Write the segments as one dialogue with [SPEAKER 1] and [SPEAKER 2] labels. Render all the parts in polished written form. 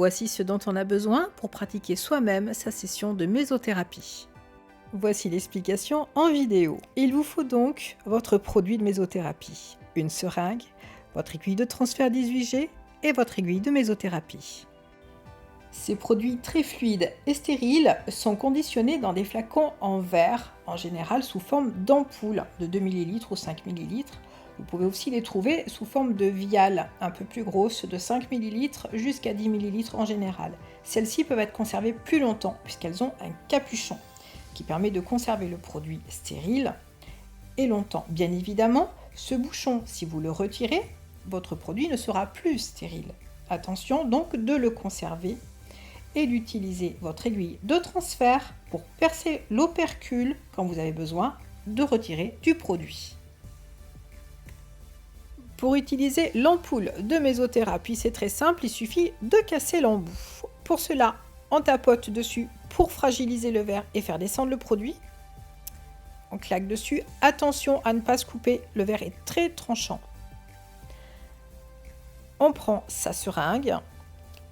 [SPEAKER 1] Voici ce dont on a besoin pour pratiquer soi-même sa session de mésothérapie. Voici l'explication en vidéo. Il vous faut donc votre produit de mésothérapie, une seringue, votre aiguille de transfert 18G et votre aiguille de mésothérapie. Ces produits très fluides et stériles sont conditionnés dans des flacons en verre, en général sous forme d'ampoules de 2 ml ou 5 ml. Vous pouvez aussi les trouver sous forme de viales un peu plus grosses, de 5 ml jusqu'à 10 ml en général. Celles-ci peuvent être conservées plus longtemps puisqu'elles ont un capuchon qui permet de conserver le produit stérile et longtemps. Bien évidemment, ce bouchon, si vous le retirez, votre produit ne sera plus stérile. Attention donc de le conserver et d'utiliser votre aiguille de transfert pour percer l'opercule quand vous avez besoin de retirer du produit. Pour utiliser l'ampoule de mésothérapie, c'est très simple, il suffit de casser l'embout. Pour cela, on tapote dessus pour fragiliser le verre et faire descendre le produit. On claque dessus. Attention à ne pas se couper, le verre est très tranchant. On prend sa seringue,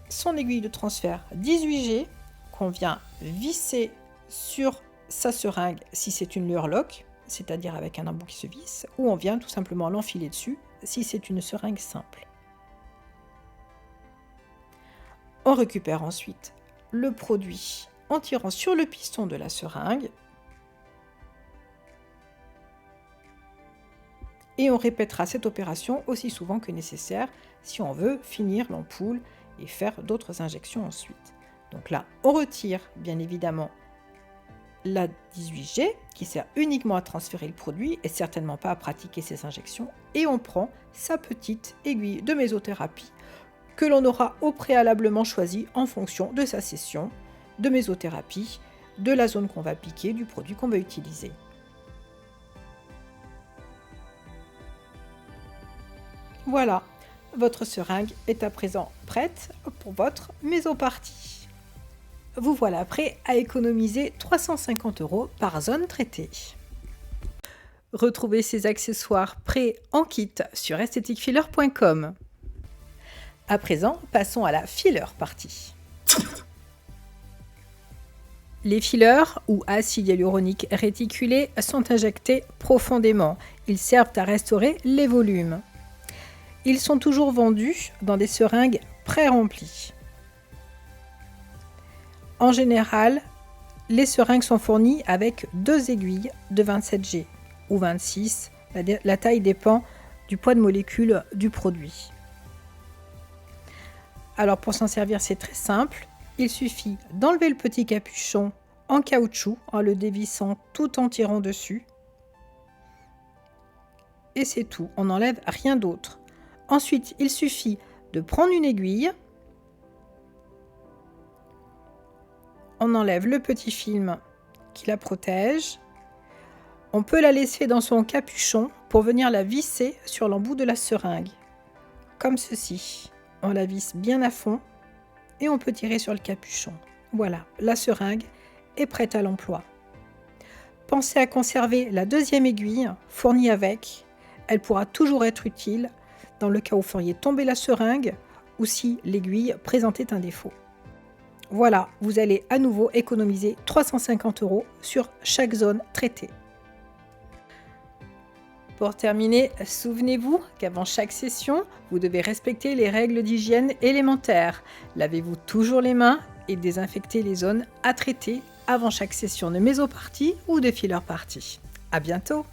[SPEAKER 1] son aiguille de transfert 18G qu'on vient visser sur sa seringue si c'est une Lure-Lock, c'est-à-dire avec un embout qui se visse, ou on vient tout simplement l'enfiler dessus si c'est une seringue simple. On récupère ensuite le produit en tirant sur le piston de la seringue et on répétera cette opération aussi souvent que nécessaire si on veut finir l'ampoule et faire d'autres injections ensuite. Donc là, on retire bien évidemment la 18G qui sert uniquement à transférer le produit et certainement pas à pratiquer ces injections, et on prend sa petite aiguille de mésothérapie que l'on aura au préalablement choisie en fonction de sa session de mésothérapie, de la zone qu'on va piquer, du produit qu'on va utiliser. Voilà, votre seringue est à présent prête pour votre mésopartie. Vous voilà prêt à économiser 350 € par zone traitée. Retrouvez ces accessoires prêts en kit sur aestheticfiller.com. À présent, passons à la filler partie. Les fillers ou acides hyaluroniques réticulés sont injectés profondément. Ils servent à restaurer les volumes. Ils sont toujours vendus dans des seringues pré-remplies. En général, les seringues sont fournies avec 2 aiguilles de 27G ou 26. La taille dépend du poids de molécules du produit. Alors pour s'en servir, c'est très simple. Il suffit d'enlever le petit capuchon en caoutchouc en le dévissant tout en tirant dessus. Et c'est tout, on n'enlève rien d'autre. Ensuite, il suffit de prendre une aiguille. On enlève le petit film qui la protège. On peut la laisser dans son capuchon pour venir la visser sur l'embout de la seringue. Comme ceci. On la visse bien à fond et on peut tirer sur le capuchon. Voilà, la seringue est prête à l'emploi. Pensez à conserver la deuxième aiguille fournie avec. Elle pourra toujours être utile dans le cas où vous feriez tomber la seringue ou si l'aiguille présentait un défaut. Voilà, vous allez à nouveau économiser 350 € sur chaque zone traitée. Pour terminer, souvenez-vous qu'avant chaque session, vous devez respecter les règles d'hygiène élémentaires. Lavez-vous toujours les mains et désinfectez les zones à traiter avant chaque session de mésopartie ou de filler partie. À bientôt!